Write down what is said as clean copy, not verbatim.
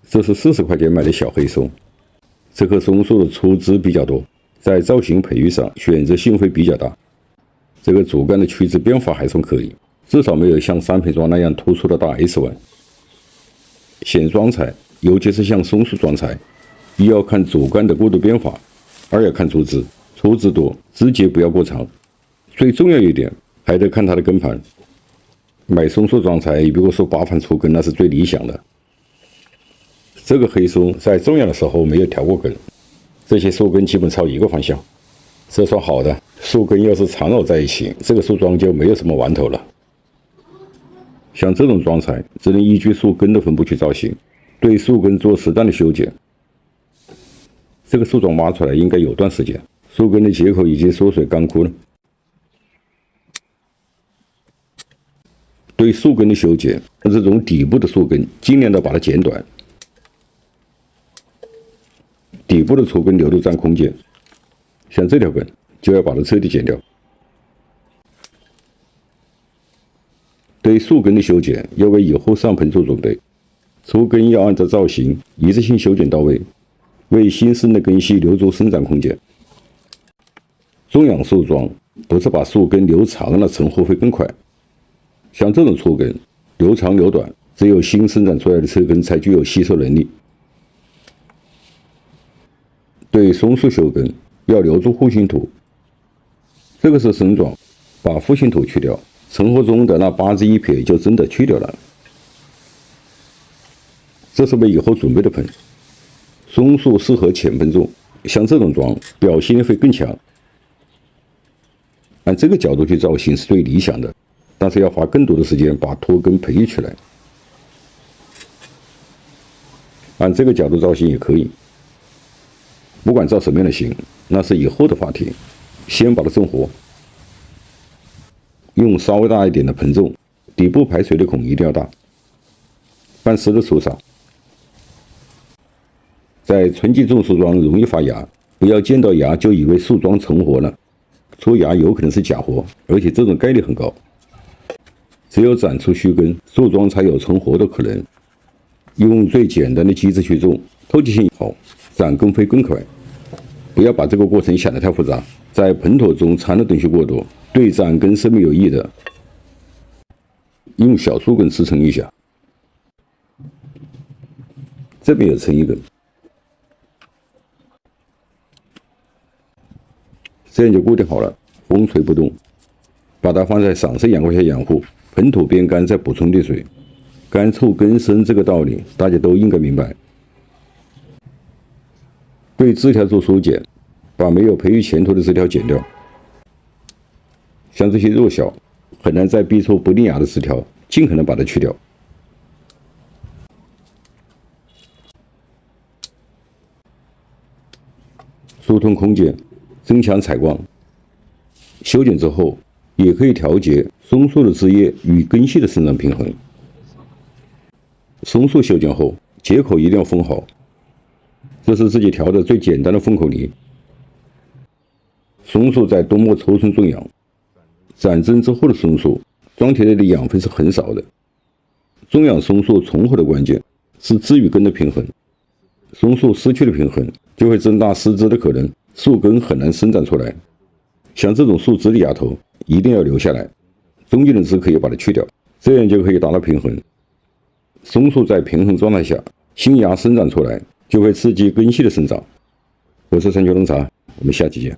这是40块钱买的小黑松，这棵松树的粗枝比较多，在造型培育上选择性会比较大。这个主干的曲直变化还算可以，至少没有像三品桩那样突出的大 S 纹。选桩材，尤其是像松树桩材，一要看主干的过渡变化，二要看粗枝，粗枝多，枝节不要过长。最重要一点，还得看它的根盘。买松树桩材，如果说8盘粗根，那是最理想的。这个黑松在种养的时候没有调过根，这些树根基本朝一个方向，这算好的。树根要是缠绕在一起，这个树桩就没有什么玩头了。像这种桩材，只能依据树根的分布去造型，对树根做适当的修剪。这个树桩挖出来应该有段时间，树根的结口已经缩水干枯了。对树根的修剪，这种底部的树根尽量的把它剪短，底部的粗根留着占空间，像这条根就要把它彻底剪掉。对树根的修剪要为以后上盆做准备，粗根要按照造型一次性修剪到位，为新生的根系留足生长空间。种养树桩不是把树根留长了成活会更快，像这种粗根留长留短，只有新生长出来的侧根才具有吸收能力。对松树修根要留住护心土，这个是生桩，把护心土去掉，成活中的那8枝1撇就真的去掉了。这是为以后准备的盆。松树适合浅盆种，像这种桩表现力会更强。按这个角度去造型是最理想的，但是要花更多的时间把脱根培育起来。按这个角度造型也可以，不管造什么样的型，那是以后的话题，先把它种活。用稍微大一点的盆种，底部排水的孔一定要大，半湿的粗砂。在春季种树桩容易发芽，不要见到芽就以为树桩成活了，出芽有可能是假活，而且这种概率很高。只有长出须根，树桩才有成活的可能。用最简单的机制去种，透气性好，长根会更快。不要把这个过程想得太复杂，在盆土中掺的东西过多，对长根是没有益的。用小树根支撑一下，这边也撑一根，这样就固定好了，风吹不动。把它放在上升阳光下养护，盆土变干再补充滴水，干臭根生这个道理大家都应该明白。对枝条做疏剪，把没有培育前途的枝条剪掉。像这些弱小、很难再逼出不嫩芽的枝条，尽可能把它去掉。疏通空间，增强采光。修剪之后，也可以调节松树的枝叶与根系的生长平衡。松树修剪后，结口一定要封好，这是自己调的最简单的封口泥。松树在冬末初春种养，长针之后的松树，桩体内的养分是很少的。种养松树重合的关键是枝与根的平衡。松树失去了平衡，就会增大失枝的可能，树根很难生长出来。像这种树枝的芽头一定要留下来，中间的枝可以把它去掉，这样就可以达到平衡。松树在平衡状态下，新芽生长出来，就会刺激根系的生长。我是三九农场，我们下期见。